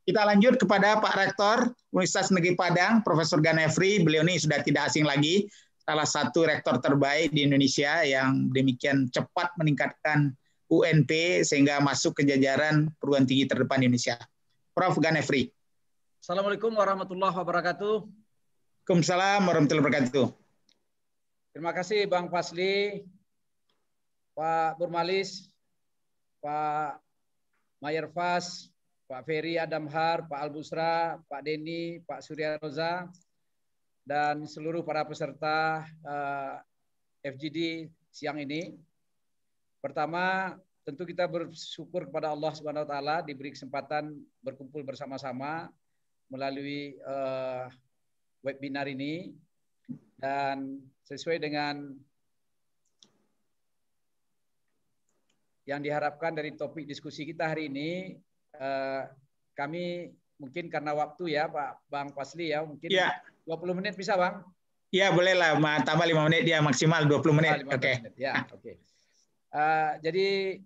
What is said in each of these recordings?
Kita lanjut kepada Pak Rektor Universitas Negeri Padang, Profesor Ganefri. Beliau ini sudah tidak asing lagi, salah satu rektor terbaik di Indonesia yang demikian cepat meningkatkan UNP sehingga masuk ke jajaran perguruan tinggi terdepan di Indonesia. Prof. Ganefri. Assalamualaikum warahmatullahi wabarakatuh. Waalaikumsalam warahmatullahi wabarakatuh. Terima kasih Bang Fasli, Pak Burmalis, Pak Mayerfas, Pak Ferry Adamhar, Pak Albusra, Pak Denny, Pak Surya Roza, dan seluruh para peserta FGD siang ini. Pertama, tentu kita bersyukur kepada Allah Subhanahu wa taala diberi kesempatan berkumpul bersama-sama melalui webinar ini, dan sesuai dengan yang diharapkan dari topik diskusi kita hari ini, kami mungkin karena waktu ya Pak Bang Fasli ya, mungkin ya. 20 menit bisa Bang? Ya bolehlah, tambah 5 menit dia maksimal 20 menit. Oke. Ya, oke. Jadi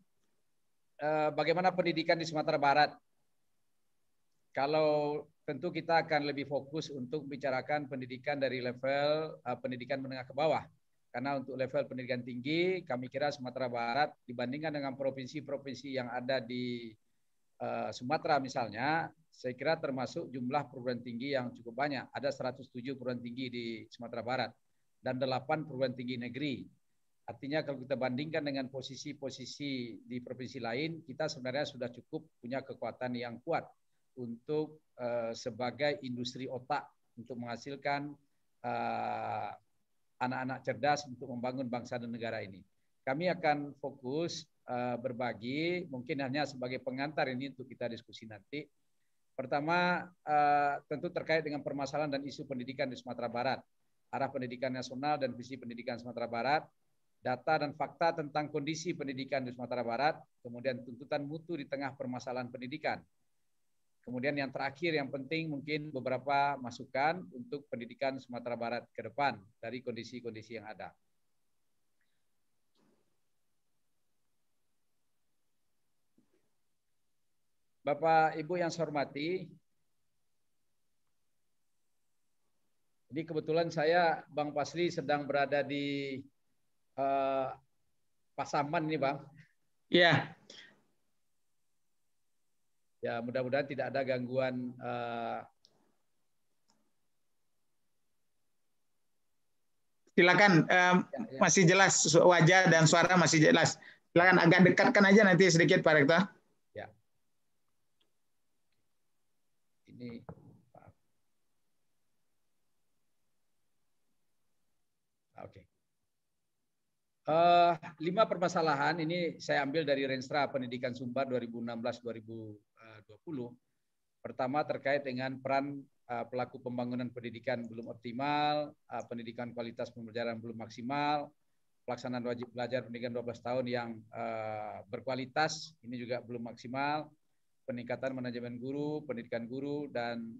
bagaimana pendidikan di Sumatera Barat? Kalau tentu kita akan lebih fokus untuk bicarakan pendidikan dari level pendidikan menengah ke bawah. Karena untuk level pendidikan tinggi, kami kira Sumatera Barat dibandingkan dengan provinsi-provinsi yang ada di Sumatera misalnya, saya kira termasuk jumlah perguruan tinggi yang cukup banyak. Ada 107 perguruan tinggi di Sumatera Barat dan 8 perguruan tinggi negeri. Artinya kalau kita bandingkan dengan posisi-posisi di provinsi lain, kita sebenarnya sudah cukup punya kekuatan yang kuat untuk sebagai industri otak untuk menghasilkan anak-anak cerdas untuk membangun bangsa dan negara ini. Kami akan fokus berbagi, mungkin hanya sebagai pengantar ini untuk kita diskusi nanti. Pertama, tentu terkait dengan permasalahan dan isu pendidikan di Sumatera Barat, arah pendidikan nasional dan visi pendidikan Sumatera Barat, data dan fakta tentang kondisi pendidikan di Sumatera Barat, kemudian tuntutan mutu di tengah permasalahan pendidikan. Kemudian yang terakhir yang penting mungkin beberapa masukan untuk pendidikan Sumatera Barat ke depan dari kondisi-kondisi yang ada. Bapak Ibu yang saya hormati, ini kebetulan saya Bang Fasli sedang berada di Pasaman nih Bang. Iya. Ya mudah-mudahan tidak ada gangguan silakan, masih jelas wajah dan suara masih jelas. Silakan agak dekatkan aja nanti sedikit Pak Rektor. Ya. Ini oke. 5 permasalahan ini saya ambil dari Renstra Pendidikan Sumbar 2016-2020. Pertama terkait dengan peran pelaku pembangunan pendidikan belum optimal, pendidikan kualitas pembelajaran belum maksimal, pelaksanaan wajib belajar pendidikan 12 tahun yang berkualitas ini juga belum maksimal, peningkatan manajemen guru, pendidikan guru, dan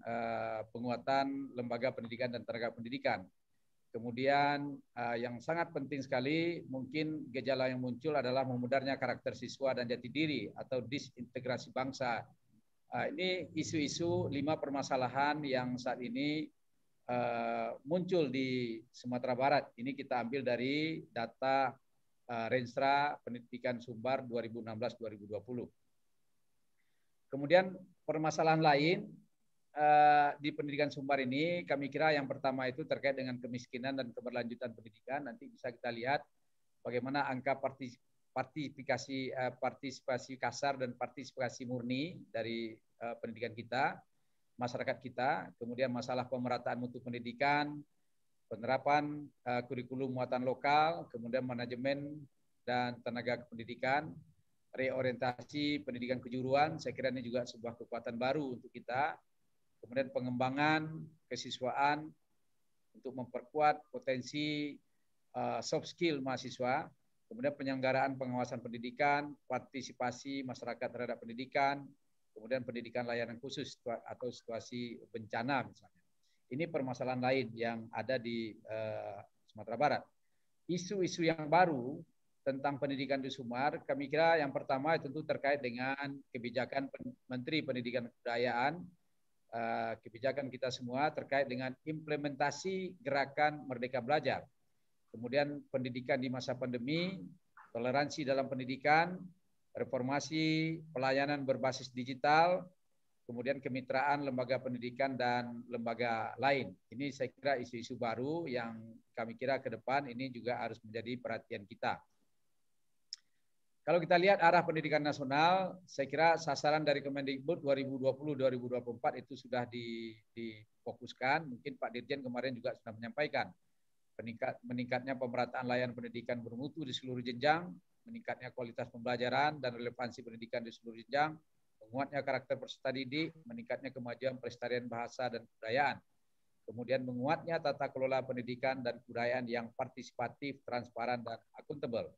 penguatan lembaga pendidikan dan tenaga pendidikan. Kemudian yang sangat penting sekali mungkin gejala yang muncul adalah memudarnya karakter siswa dan jati diri atau disintegrasi bangsa. Ini isu-isu 5 permasalahan yang saat ini muncul di Sumatera Barat. Ini kita ambil dari data Renstra Pendidikan Sumbar 2016-2020. Kemudian permasalahan lain di pendidikan Sumbar ini kami kira yang pertama itu terkait dengan kemiskinan dan keberlanjutan pendidikan. Nanti bisa kita lihat bagaimana angka partisipasi kasar dan partisipasi murni dari pendidikan kita, masyarakat kita. Kemudian masalah pemerataan mutu pendidikan, penerapan kurikulum muatan lokal, kemudian manajemen dan tenaga kependidikan, reorientasi pendidikan kejuruan. Saya kira ini juga sebuah kekuatan baru untuk kita. Kemudian pengembangan kesiswaan untuk memperkuat potensi soft skill mahasiswa, kemudian penyelenggaraan pengawasan pendidikan, partisipasi masyarakat terhadap pendidikan, kemudian pendidikan layanan khusus atau situasi bencana misalnya. Ini permasalahan lain yang ada di Sumatera Barat. Isu-isu yang baru tentang pendidikan di Sumar, kami kira yang pertama tentu terkait dengan kebijakan Menteri Pendidikan dan Kebudayaan, kebijakan kita semua terkait dengan implementasi gerakan Merdeka Belajar. Kemudian pendidikan di masa pandemi, toleransi dalam pendidikan, reformasi pelayanan berbasis digital, kemudian kemitraan lembaga pendidikan dan lembaga lain. Ini saya kira isu-isu baru yang kami kira ke depan ini juga harus menjadi perhatian kita. Kalau kita lihat arah pendidikan nasional, saya kira sasaran dari Kemendikbud 2020-2024 itu sudah difokuskan. Mungkin Pak Dirjen kemarin juga sudah menyampaikan meningkatnya pemerataan layanan pendidikan bermutu di seluruh jenjang, meningkatnya kualitas pembelajaran dan relevansi pendidikan di seluruh jenjang, menguatnya karakter peserta didik, meningkatnya kemajuan pelestarian bahasa dan kebudayaan, kemudian menguatnya tata kelola pendidikan dan kebudayaan yang partisipatif, transparan, dan akuntabel.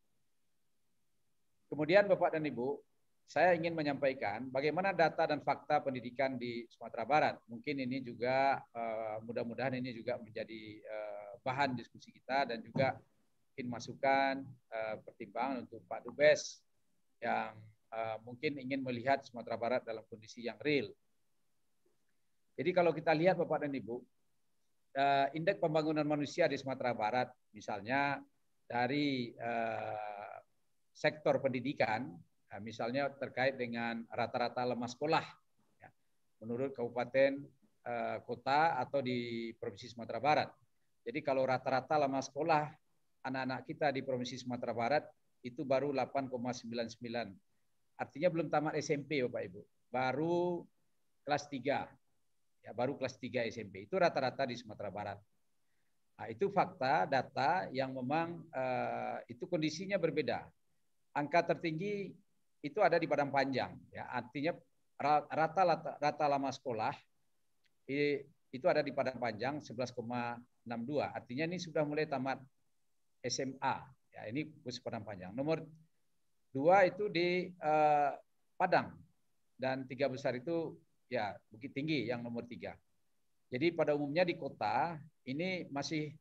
Kemudian Bapak dan Ibu, saya ingin menyampaikan bagaimana data dan fakta pendidikan di Sumatera Barat. Mungkin ini juga mudah-mudahan ini juga menjadi bahan diskusi kita dan juga mungkin masukan pertimbangan untuk Pak Dubes yang mungkin ingin melihat Sumatera Barat dalam kondisi yang real. Jadi kalau kita lihat Bapak dan Ibu, indeks pembangunan manusia di Sumatera Barat misalnya dari sektor pendidikan, misalnya terkait dengan rata-rata lemah sekolah, ya, menurut kabupaten, kota atau di Provinsi Sumatera Barat. Jadi kalau rata-rata lemah sekolah anak-anak kita di Provinsi Sumatera Barat itu baru 8,99. Artinya belum tamat SMP, Bapak Ibu. Baru kelas 3. Ya, baru kelas 3 SMP. Itu rata-rata di Sumatera Barat. Nah, itu fakta, data yang memang itu kondisinya berbeda. Angka tertinggi itu ada di Padang Panjang, ya, artinya rata lama sekolah itu ada di Padang Panjang 11,62. Artinya ini sudah mulai tamat SMA. Ya, ini khusus Padang Panjang. Nomor 2 itu di Padang dan 3 besar itu ya Bukit Tinggi yang nomor 3. Jadi pada umumnya di kota ini masih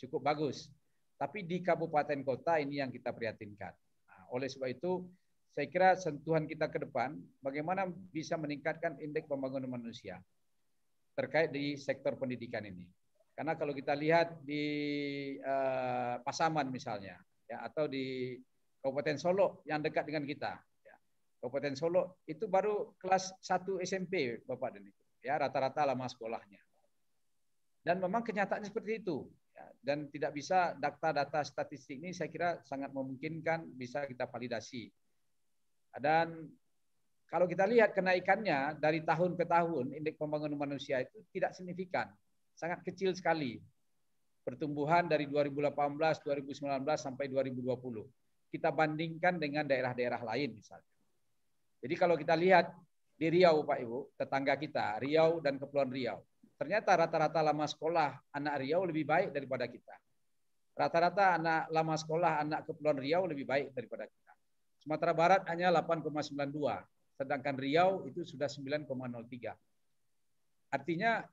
cukup bagus. Tapi di kabupaten kota ini yang kita prihatinkan. Oleh sebab itu, saya kira sentuhan kita ke depan, bagaimana bisa meningkatkan indeks pembangunan manusia terkait di sektor pendidikan ini. Karena kalau kita lihat di Pasaman misalnya, ya, atau di Kabupaten Solo yang dekat dengan kita, ya, Kabupaten Solo itu baru kelas 1 SMP, Bapak dan Ibu, ya, rata-rata lama sekolahnya. Dan memang kenyataannya seperti itu. Dan tidak bisa data-data statistik ini saya kira sangat memungkinkan bisa kita validasi. Dan kalau kita lihat kenaikannya dari tahun ke tahun, indeks pembangunan manusia itu tidak signifikan, sangat kecil sekali. Pertumbuhan dari 2018, 2019 sampai 2020. Kita bandingkan dengan daerah-daerah lain misalnya. Jadi kalau kita lihat di Riau Pak Ibu, tetangga kita, Riau dan Kepulauan Riau. Ternyata rata-rata lama sekolah anak Riau lebih baik daripada kita. Rata-rata anak lama sekolah anak Kepulauan Riau lebih baik daripada kita. Sumatera Barat hanya 8,92, sedangkan Riau itu sudah 9,03. Artinya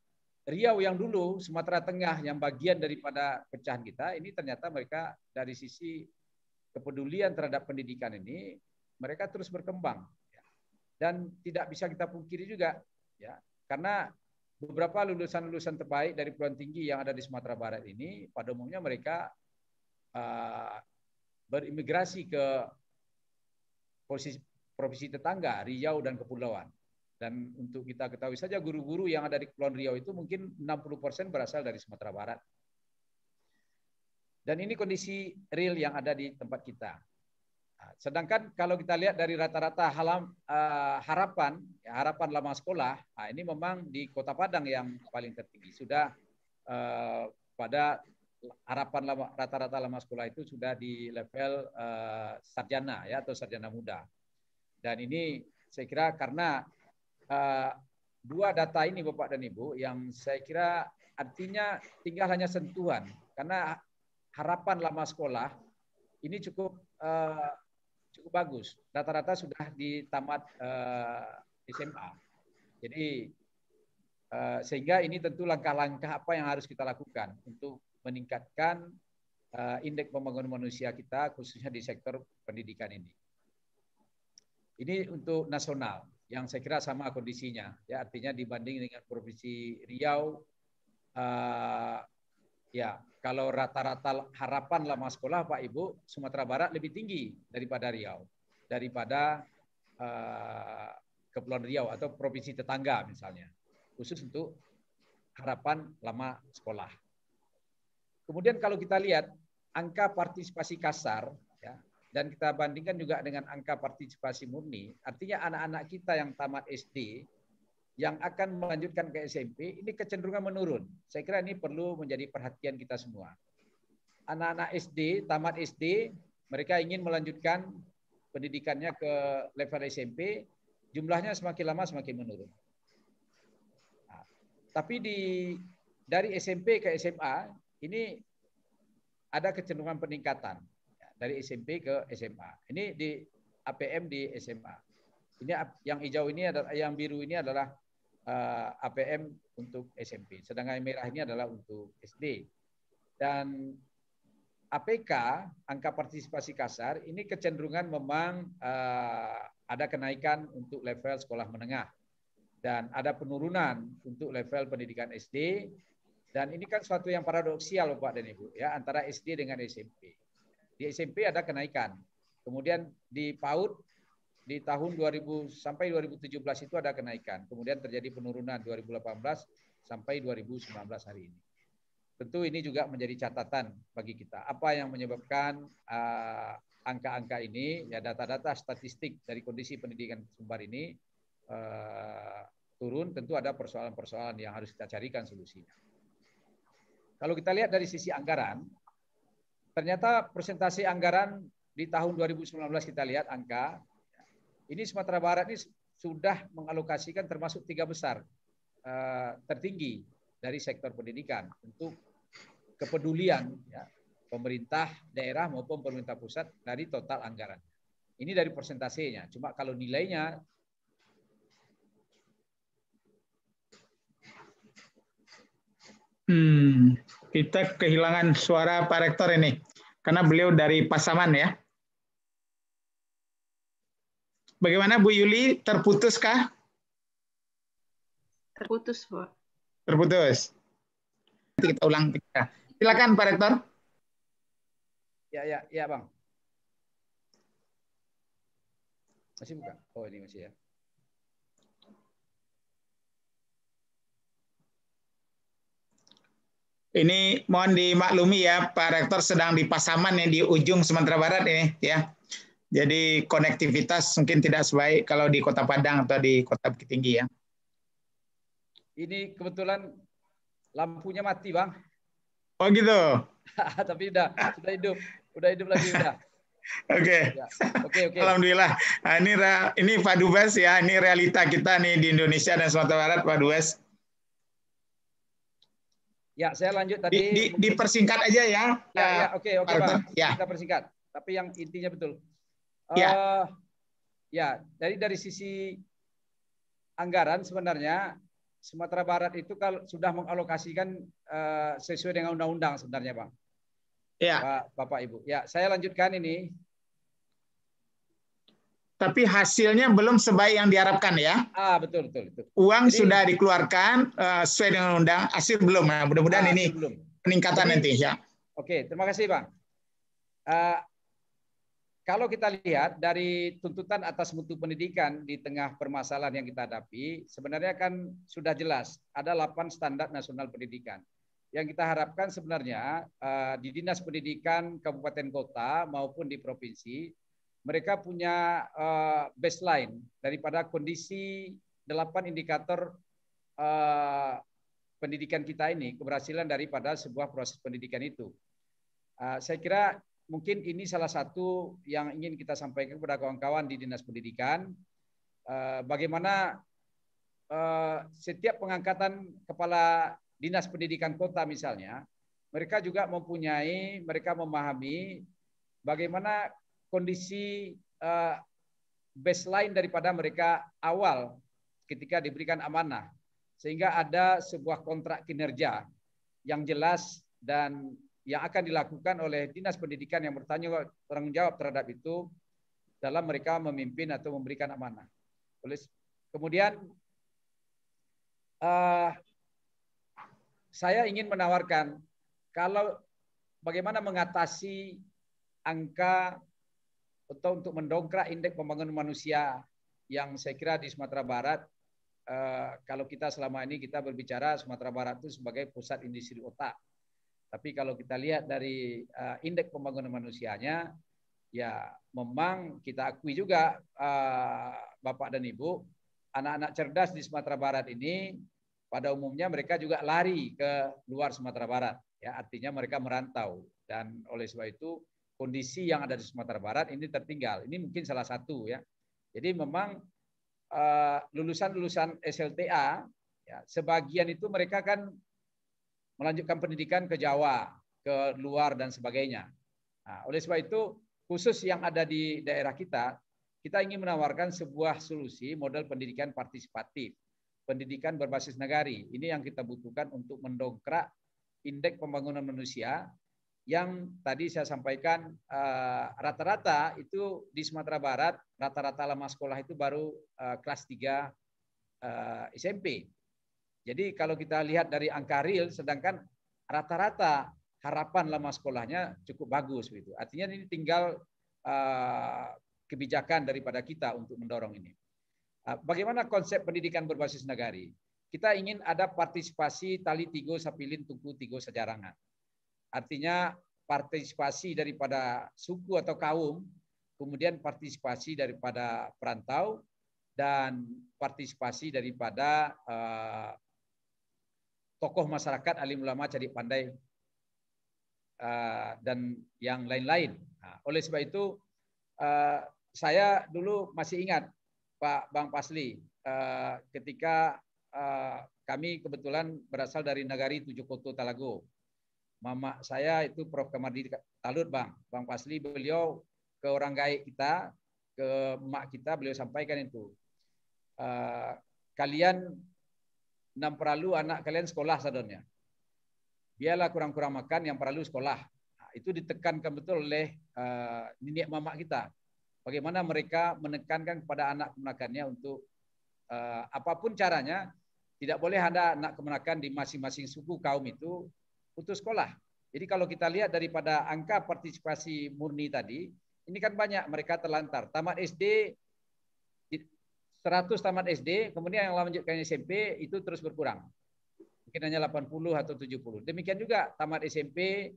Riau yang dulu Sumatera Tengah yang bagian daripada pecahan kita, ini ternyata mereka dari sisi kepedulian terhadap pendidikan ini mereka terus berkembang. Dan tidak bisa kita pungkiri juga, ya, karena beberapa lulusan-lulusan terbaik dari perguruan tinggi yang ada di Sumatera Barat ini, pada umumnya mereka berimigrasi ke provinsi tetangga, Riau dan Kepulauan. Dan untuk kita ketahui saja, guru-guru yang ada di Kepulauan Riau itu mungkin 60% berasal dari Sumatera Barat. Dan ini kondisi real yang ada di tempat kita. Sedangkan kalau kita lihat dari rata-rata harapan lama sekolah, ini memang di Kota Padang yang paling tertinggi. Sudah pada harapan rata-rata lama sekolah itu sudah di level sarjana, ya, atau sarjana muda. Dan ini saya kira karena dua data ini Bapak dan Ibu yang saya kira artinya tinggal hanya sentuhan. Karena harapan lama sekolah ini cukup bagus. Rata-rata sudah di tamat SMA. Jadi sehingga ini tentu langkah-langkah apa yang harus kita lakukan untuk meningkatkan indeks pembangunan manusia kita, khususnya di sektor pendidikan ini. Ini untuk nasional, yang saya kira sama kondisinya. Ya, artinya dibanding dengan Provinsi Riau, ya kalau rata-rata harapan lama sekolah Pak Ibu, Sumatera Barat lebih tinggi daripada Riau, daripada Kepulauan Riau atau provinsi tetangga misalnya, khusus untuk harapan lama sekolah. Kemudian kalau kita lihat angka partisipasi kasar, ya, dan kita bandingkan juga dengan angka partisipasi murni, artinya anak-anak kita yang tamat SD, yang akan melanjutkan ke SMP, ini kecenderungan menurun. Saya kira ini perlu menjadi perhatian kita semua. Anak-anak SD, tamat SD, mereka ingin melanjutkan pendidikannya ke level SMP, jumlahnya semakin lama semakin menurun. Nah, tapi dari SMP ke SMA, ini ada kecenderungan peningkatan. Dari SMP ke SMA. Ini di APM di SMA. Ini yang hijau ini adalah, yang biru ini adalah APM untuk SMP. Sedangkan yang merah ini adalah untuk SD. Dan APK, angka partisipasi kasar, ini kecenderungan memang ada kenaikan untuk level sekolah menengah. Dan ada penurunan untuk level pendidikan SD. Dan ini kan suatu yang paradoksial Bapak dan Ibu, ya, antara SD dengan SMP. Di SMP ada kenaikan. Kemudian di PAUD di tahun 2000 sampai 2017 itu ada kenaikan. Kemudian terjadi penurunan 2018 sampai 2019 hari ini. Tentu ini juga menjadi catatan bagi kita. Apa yang menyebabkan angka-angka ini, ya data-data statistik dari kondisi pendidikan Sumbar ini turun, tentu ada persoalan-persoalan yang harus kita carikan solusinya. Kalau kita lihat dari sisi anggaran, ternyata persentase anggaran di tahun 2019 kita lihat angka, ini Sumatera Barat ini sudah mengalokasikan termasuk 3 besar tertinggi dari sektor pendidikan untuk kepedulian, ya, pemerintah daerah maupun pemerintah pusat dari total anggaran. Ini dari persentasenya, cuma kalau nilainya kita kehilangan suara Pak Rektor ini. Karena beliau dari Pasaman ya. Bagaimana Bu Yuli, terputuskah? Terputus, Pak. Terputus. Kita ulang. Silakan Pak Rektor. Ya Bang. Masih bukan? Oh ini masih ya. Ini mohon dimaklumi ya, Pak Rektor sedang di Pasaman yang di ujung Sumatera Barat ini ya. Jadi konektivitas mungkin tidak sebaik kalau di Kota Padang atau di Kota Bukit Tinggi ya. Ini kebetulan lampunya mati, Bang. Oh gitu. Tapi sudah hidup lagi udah. Oke. Ya. Oke. Alhamdulillah. Nah, ini Pak Dubes ya, ini realita kita nih di Indonesia dan Sumatera Barat, Pak Dubes. Ya, saya lanjut tadi. Dipersingkat aja ya. Oke, Bang. Ya. Kita persingkat. Tapi yang intinya betul. Ya, dari sisi anggaran sebenarnya Sumatera Barat itu kalau sudah mengalokasikan sesuai dengan undang-undang sebenarnya, Bang. Ya. Bapak Ibu. Ya, saya lanjutkan ini. Tapi hasilnya belum sebaik yang diharapkan ya. Betul. Uang sudah dikeluarkan sesuai dengan undang, hasil belum. Nah, mudah-mudahan ini peningkatan nanti ya. Oke, terima kasih Bang. Kalau kita lihat dari tuntutan atas mutu pendidikan di tengah permasalahan yang kita hadapi, sebenarnya kan sudah jelas ada 8 standar nasional pendidikan. Yang kita harapkan sebenarnya di Dinas Pendidikan Kabupaten Kota maupun di provinsi, mereka punya baseline daripada kondisi 8 indikator pendidikan kita ini, keberhasilan daripada sebuah proses pendidikan itu. Saya kira mungkin ini salah satu yang ingin kita sampaikan kepada kawan-kawan di Dinas Pendidikan, bagaimana setiap pengangkatan kepala Dinas Pendidikan Kota misalnya, mereka juga mereka memahami bagaimana kondisi baseline daripada mereka awal ketika diberikan amanah, sehingga ada sebuah kontrak kinerja yang jelas dan yang akan dilakukan oleh Dinas Pendidikan yang bertanggung jawab terhadap itu dalam mereka memimpin atau memberikan amanah. Kemudian saya ingin menawarkan kalau bagaimana mengatasi angka atau untuk mendongkrak indeks pembangunan manusia yang saya kira di Sumatera Barat, kalau kita selama ini kita berbicara Sumatera Barat itu sebagai pusat industri otak. Tapi kalau kita lihat dari indeks pembangunan manusianya, ya memang kita akui juga Bapak dan Ibu, anak-anak cerdas di Sumatera Barat ini pada umumnya mereka juga lari ke luar Sumatera Barat. Ya, artinya mereka merantau. Dan oleh sebab itu kondisi yang ada di Sumatera Barat ini tertinggal. Ini mungkin salah satu ya. Jadi memang lulusan-lulusan SLTA, ya, sebagian itu mereka kan melanjutkan pendidikan ke Jawa, ke luar dan sebagainya. Nah, oleh sebab itu khusus yang ada di daerah kita ingin menawarkan sebuah solusi model pendidikan partisipatif, pendidikan berbasis nagari. Ini yang kita butuhkan untuk mendongkrak indeks pembangunan manusia yang tadi saya sampaikan rata-rata itu di Sumatera Barat, rata-rata lama sekolah itu baru kelas 3 SMP. Jadi kalau kita lihat dari angka real, sedangkan rata-rata harapan lama sekolahnya cukup bagus gitu. Artinya ini tinggal kebijakan daripada kita untuk mendorong ini. Bagaimana konsep pendidikan berbasis nagari? Kita ingin ada partisipasi tali tigo sapilin tuku tigo sejarangan. Artinya partisipasi daripada suku atau kaum, kemudian partisipasi daripada perantau, dan partisipasi daripada tokoh masyarakat, alim ulama, cerdik pandai, dan yang lain-lain. Nah, oleh sebab itu, saya dulu masih ingat Pak Bang Pasli, ketika kami kebetulan berasal dari Nagari Tujuh Koto Talago. Mama saya itu Prof. Kamardi Talut, Bang Pasli, beliau ke orang gaib kita, ke emak kita, beliau sampaikan itu. Kalian enam perlu anak kalian sekolah sadonnya. Biarlah kurang-kurang makan, yang perlu sekolah. Nah, itu ditekankan betul oleh nenek mama kita. Bagaimana mereka menekankan kepada anak kemenakannya untuk apapun caranya, tidak boleh ada anak kemenakan di masing-masing suku kaum itu putus sekolah. Jadi kalau kita lihat daripada angka partisipasi murni tadi, ini kan banyak mereka terlantar. Tamat SD, 100 tamat SD, kemudian yang melanjutkan SMP itu terus berkurang. Mungkin hanya 80 atau 70. Demikian juga tamat SMP,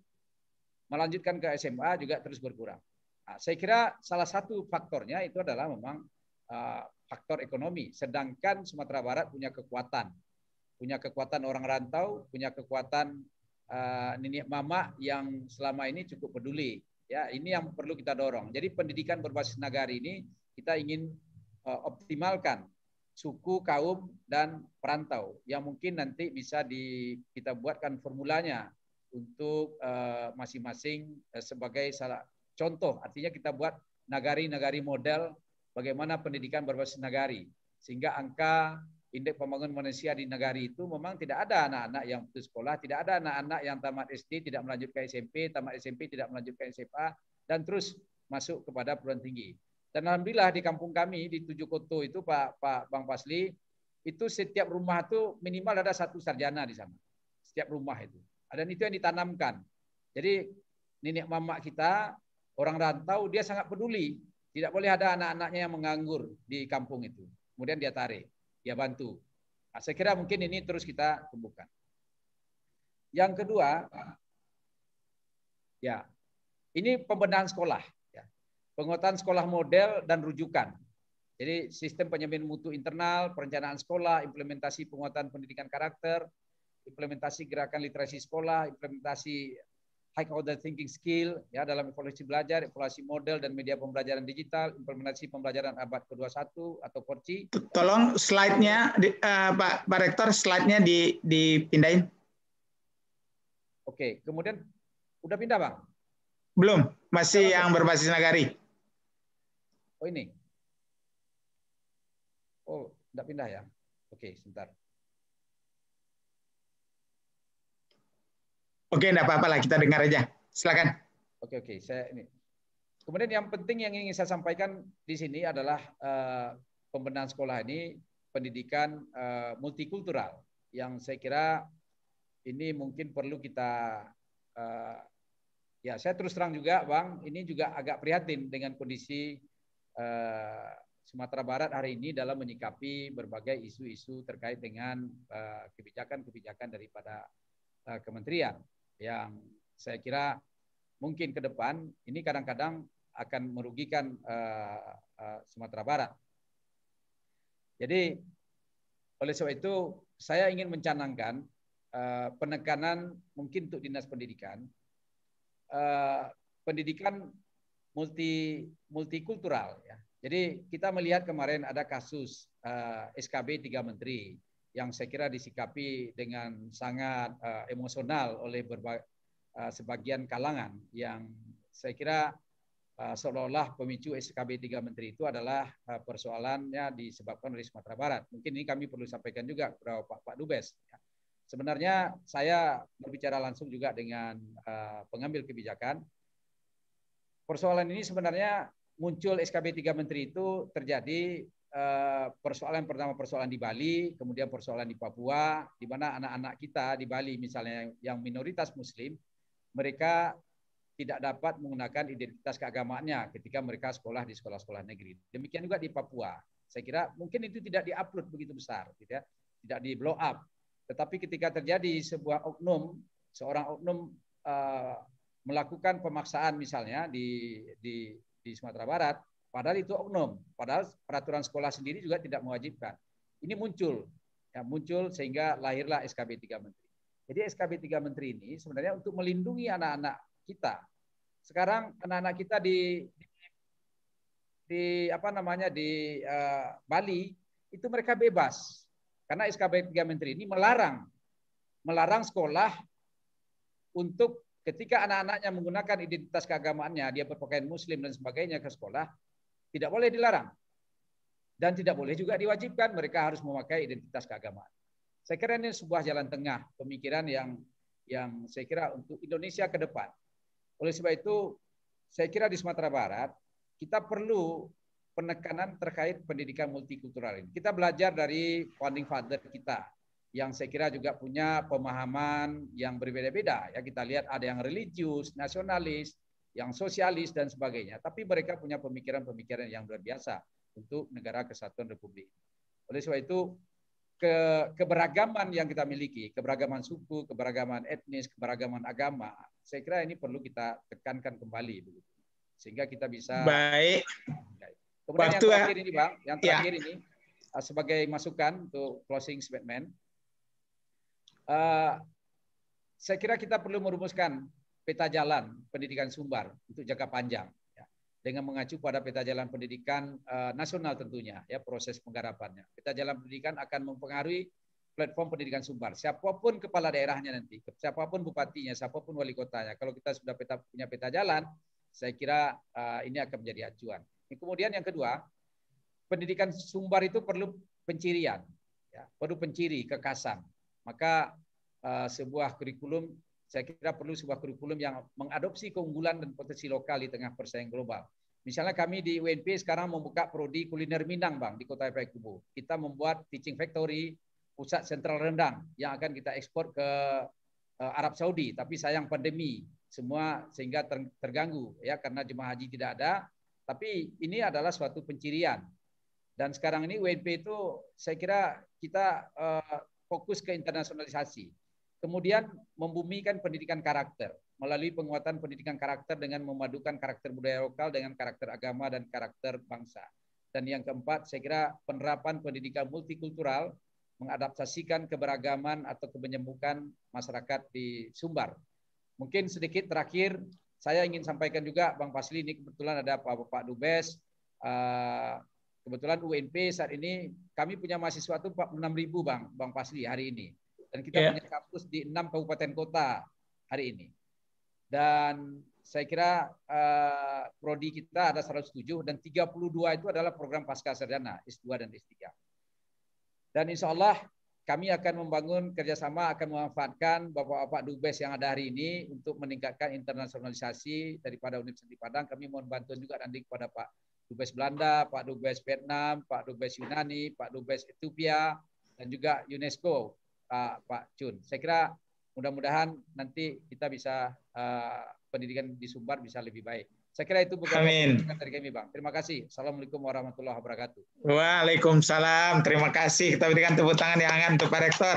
melanjutkan ke SMA juga terus berkurang. Nah, saya kira salah satu faktornya itu adalah memang faktor ekonomi. Sedangkan Sumatera Barat punya kekuatan orang rantau, punya kekuatan nenek mama yang selama ini cukup peduli. Ya, ini yang perlu kita dorong. Jadi pendidikan berbasis nagari ini kita ingin optimalkan suku, kaum, dan perantau yang mungkin nanti bisa kita buatkan formulanya untuk masing-masing sebagai salah contoh. Artinya kita buat nagari-nagari model bagaimana pendidikan berbasis nagari, sehingga angka indeks pembangunan manusia di nagari itu memang tidak ada anak-anak yang putus sekolah, tidak ada anak-anak yang tamat SD tidak melanjutkan SMP, tamat SMP tidak melanjutkan SMA, dan terus masuk kepada perguruan tinggi. Dan alhamdulillah di kampung kami di Tujuh Koto itu Pak Bang Pasli, itu setiap rumah itu minimal ada satu sarjana di sana. Setiap rumah itu. Dan itu yang ditanamkan. Jadi nenek mama kita, orang rantau, dia sangat peduli. Tidak boleh ada anak-anaknya yang menganggur di kampung itu. Kemudian dia tarik, dia bantu. Nah, saya kira mungkin ini terus kita tumbuhkan. Yang kedua, ya, ini pembenahan sekolah. Penguatan sekolah model dan rujukan. Jadi sistem penjaminan mutu internal, perencanaan sekolah, implementasi penguatan pendidikan karakter, implementasi gerakan literasi sekolah, implementasi high order thinking skill ya dalam evaluasi belajar, evaluasi model dan media pembelajaran digital, implementasi pembelajaran abad ke-21 atau 4C. Tolong slide-nya Pak Rektor, slide-nya dipindahin. Oke, kemudian udah pindah, Bang? Belum, masih yang berbasis nagari. Oh ini. Oh, enggak pindah ya. Oke, sebentar. Oke, enggak apa-apa lah, kita dengar aja. Silakan. Oke, saya ini. Kemudian yang penting yang ingin saya sampaikan di sini adalah pembenahan sekolah ini pendidikan multikultural yang saya kira ini mungkin perlu kita ya saya terus terang juga Bang, ini juga agak prihatin dengan kondisi Sumatera Barat hari ini dalam menyikapi berbagai isu-isu terkait dengan kebijakan-kebijakan daripada kementerian yang saya kira mungkin ke depan ini kadang-kadang akan merugikan Sumatera Barat. Jadi oleh sebab itu saya ingin mencanangkan penekanan mungkin untuk dinas pendidikan, pendidikan multikultural ya. Jadi kita melihat kemarin ada kasus SKB 3 Menteri yang saya kira disikapi dengan sangat emosional oleh sebagian kalangan yang saya kira seolah-olah pemicu SKB 3 Menteri itu adalah persoalannya disebabkan oleh Sumatera Barat. Mungkin ini kami perlu sampaikan juga kepada Pak Dubes. Sebenarnya saya berbicara langsung juga dengan pengambil kebijakan. Persoalan ini sebenarnya muncul SKB 3 Menteri itu terjadi persoalan pertama persoalan di Bali, kemudian persoalan di Papua, di mana anak-anak kita di Bali misalnya yang minoritas Muslim, mereka tidak dapat menggunakan identitas keagamaannya ketika mereka sekolah di sekolah-sekolah negeri. Demikian juga di Papua. Saya kira mungkin itu tidak diupload begitu besar, gitu ya, tidak di blow up. Tetapi ketika terjadi sebuah oknum, seorang oknum melakukan pemaksaan misalnya di Sumatera Barat, padahal itu oknum, padahal peraturan sekolah sendiri juga tidak mewajibkan. Ini muncul, ya muncul sehingga lahirlah SKB 3 Menteri. Jadi SKB 3 Menteri ini sebenarnya untuk melindungi anak-anak kita. Sekarang anak-anak kita di Bali itu mereka bebas karena SKB 3 Menteri ini melarang sekolah untuk ketika anak-anaknya menggunakan identitas keagamaannya, dia berpakaian Muslim dan sebagainya ke sekolah, tidak boleh dilarang dan tidak boleh juga diwajibkan mereka harus memakai identitas keagamaan. Saya kira ini sebuah jalan tengah pemikiran yang saya kira untuk Indonesia ke depan. Oleh sebab itu, saya kira di Sumatera Barat, kita perlu penekanan terkait pendidikan multikultural ini. Kita belajar dari founding father kita, yang saya kira juga punya pemahaman yang berbeda-beda. Ya, kita lihat ada yang religius, nasionalis, yang sosialis, dan sebagainya. Tapi mereka punya pemikiran-pemikiran yang luar biasa untuk negara kesatuan Republik. Oleh sebab itu, keberagaman yang kita miliki, keberagaman suku, keberagaman etnis, keberagaman agama, saya kira ini perlu kita tekankan kembali, sehingga kita bisa. Baik. Kemudian yang terakhir ini, Bang, yang terakhir ini sebagai masukan untuk closing statement, saya kira kita perlu merumuskan peta jalan pendidikan Sumbar untuk jangka panjang. Dengan mengacu pada peta jalan pendidikan nasional tentunya, ya proses penggarapannya. Peta jalan pendidikan akan mempengaruhi platform pendidikan Sumbar. Siapapun kepala daerahnya nanti, siapapun bupatinya, siapapun wali kotanya. Kalau kita sudah punya peta jalan, saya kira ini akan menjadi acuan. Kemudian yang kedua, pendidikan Sumbar itu perlu pencirian, ya, perlu penciri, kekasan. Maka sebuah kurikulum, saya kira perlu sebuah kurikulum yang mengadopsi keunggulan dan potensi lokal di tengah persaingan global. Misalnya kami di UNP sekarang membuka prodi kuliner Minang, Bang, di Kota Payakumbuh. Kita membuat teaching factory, pusat sentral rendang yang akan kita ekspor ke Arab Saudi. Tapi sayang pandemi, semua sehingga terganggu, ya, karena jemaah haji tidak ada. Tapi ini adalah suatu pencirian. Dan sekarang ini UNP itu saya kira kita fokus ke internasionalisasi. Kemudian membumikan pendidikan karakter melalui penguatan pendidikan karakter dengan memadukan karakter budaya lokal dengan karakter agama dan karakter bangsa. Dan yang keempat, saya kira penerapan pendidikan multikultural mengadaptasikan keberagaman atau kebenyemukan masyarakat di Sumbar. Mungkin sedikit terakhir, saya ingin sampaikan juga, Bang Pasli, ini kebetulan ada Pak Dubes. Kebetulan UNP saat ini kami punya mahasiswa itu 46.000, Bang Pasli, hari ini. Dan kita punya kampus di 6 kabupaten kota hari ini. Dan saya kira prodi kita ada 107 dan 32 itu adalah program pasca sarjana S2 dan S3. Dan insya Allah kami akan membangun kerjasama, akan memanfaatkan Bapak-Bapak Dubes yang ada hari ini untuk meningkatkan internasionalisasi daripada Universitas di Padang. Kami mohon bantuan juga nanti kepada Pak Dubes Belanda, Pak Dubes Vietnam, Pak Dubes Yunani, Pak Dubes Ethiopia, dan juga UNESCO, Pak Chun. Saya kira mudah-mudahan nanti kita bisa pendidikan di Sumbar bisa lebih baik. Saya kira itu beberapa pertanyaan dari kami, Bang. Terima kasih. Assalamualaikum warahmatullahi wabarakatuh. Waalaikumsalam. Terima kasih. Kita berikan tepuk tangan yang hangat untuk Pak Rektor.